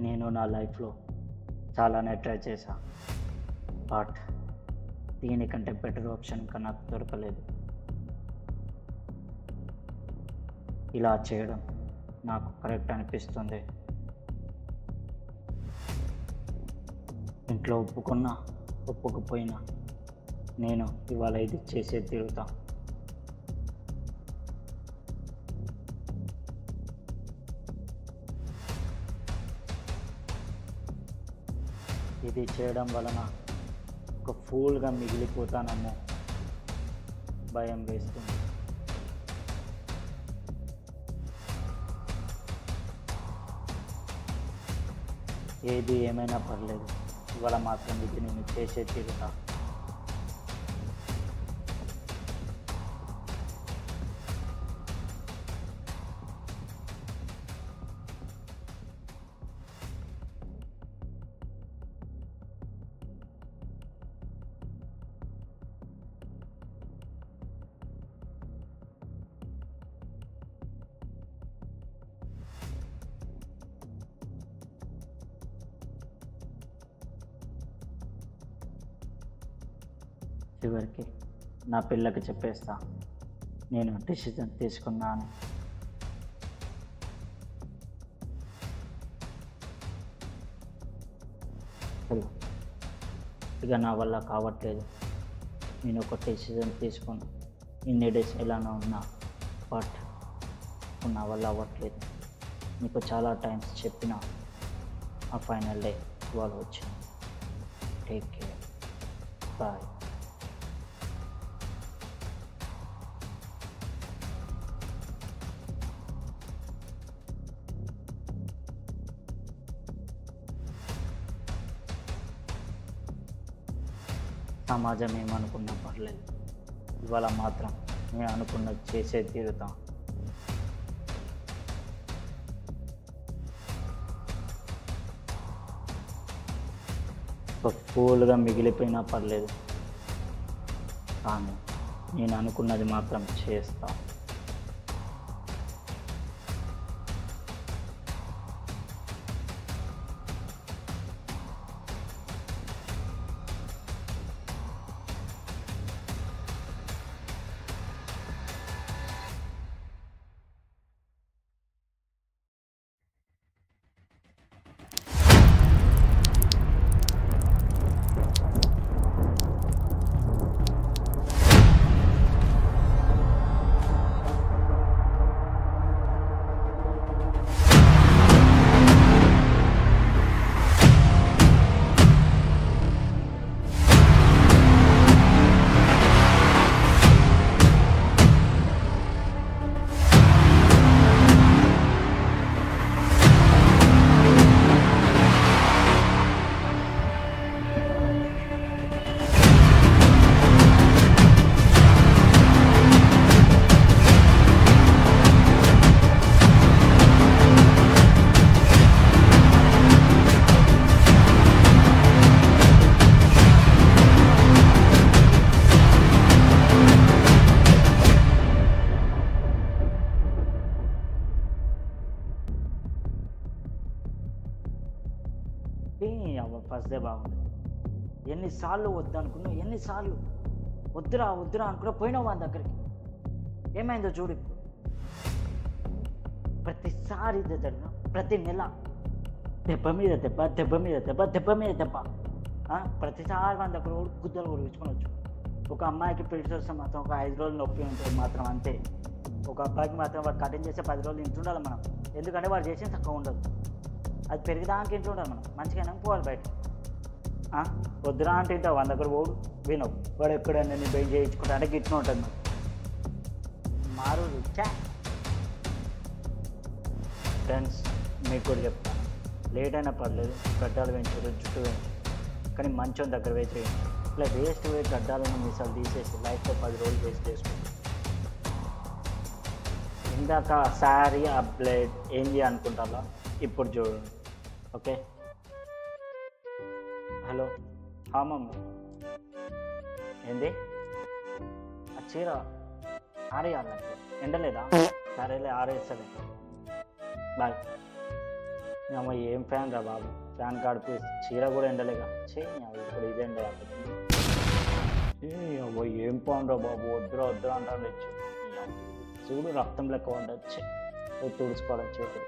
నేను నా లైఫ్లో చాలానే ట్రై చేశా, బట్ దీనికంటే బెటర్ ఆప్షన్ ఇంకా నాకు దొరకలేదు. ఇలా చేయడం నాకు కరెక్ట్ అనిపిస్తుంది. ఇంట్లో ఒప్పుకున్నా ఒప్పుకపోయినా నేను ఇవాళ ఇది చేసే తీరుతా. ఇది చేయడం వలన ఒక ఫూల్గా మిగిలిపోతానమ్మో భయం వేస్తుంది. ఏది ఏమైనా పర్లేదు, ఇవాళ మాత్రం ఇది నేను చేసే తీరుతా. చివరికి నా పిల్లకి చెప్పేస్తా నేను డిసిజన్ తీసుకున్నాను. ఇక నా వల్ల కావట్లేదు, నేను ఒక డిసిజన్ తీసుకున్నా. ఇన్ని డేస్ ఎలానో ఉన్నా, బట్ నా వల్ల అవ్వట్లేదు. నీకు చాలా టైమ్స్ చెప్పిన ఆ ఫైనల్ డే ఇవాళ వచ్చింది. Take care, bye. సమాజం ఏమనుకున్నా పర్లేదు, ఇవాళ మాత్రం నేను అనుకున్నది చేసే తీరుతాం. ఒక ఫూల్గా మిగిలిపోయినా పర్లేదు, కానీ నేను అనుకున్నది మాత్రం చేస్తా. ఫస్ట్ డే బాగుంది. ఎన్నిసార్లు వద్దనుకున్నావు, ఎన్నిసార్లు వద్దురా వద్దురా అనుకున్నా పోయినావు వాళ్ళ దగ్గరికి. ఏమైందో చూడు ఇప్పుడు. ప్రతిసారి ఇదే జరిగిన, ప్రతి నెల దెబ్బ మీద దెబ్బ, దెబ్బ మీద దెబ్బ, దెబ్బ మీద దెబ్బ. ప్రతిసారి వాళ్ళ దగ్గర గుద్దలు కొడుచుకొని వచ్చు. ఒక అమ్మాయికి పిలిచి వస్తే మాత్రం ఒక 5 రోజులు నొప్పి ఉంటుంది మాత్రం, అంతే. ఒక అబ్బాయికి మాత్రం వాడు కటింగ్ చేస్తే 10 రోజులు ఇంటుండాలి మనం, ఎందుకంటే వాడు చేసేది తక్కువ ఉండదు. అది పెరిగిదానికి ఇంటుండాలి మనం, మంచిగా పోవాలి బయట. వద్దురా అంటే ఇంటావు, వాళ్ళ దగ్గర పోడు వినవు. వాడు ఎక్కడైనా నేను బెయిన్ చేయించుకుంటా అంటే గిట్న ఉంటుంది మనం. మారు చా ఫ్రెండ్స్, మీకు కూడా చెప్తాను, లేట్ అయినా పర్లేదు, గడ్డాలు పెంచారు, జుట్టు పెంచారు, కానీ మంచం దగ్గర పోయి చేయండి. ఇట్లా వేస్ట్ పోయి గడ్డాలను మిసాలు తీసేసి లైఫ్లో 10 రోజులు వేస్ట్ చేసుకోండి. ఇందాక శారీ ఆ బ్లేడ్ ఏంది అనుకుంటారా, ఇప్పుడు చూడండి. ఓకే, హలో మమ్మీ, ఏంది ఆ చీర ఆరేయాలి, ఎండలేదా? సరేలే ఆరేస్తలే, బాయ్. అమ్మ ఏం ఫ్యాన్ రా బాబు, ఫ్యాన్ కాడిపోయి చీర కూడా ఎండలేగా చే ఇప్పుడు ఇది ఎండ అవ్వ ఏం పాన్ రా బాబు, వద్దురా వద్దురా అంటాను వచ్చి చూడు రక్తం లెక్క ఉండొచ్చి తుడుచుకోవడం చేతులు.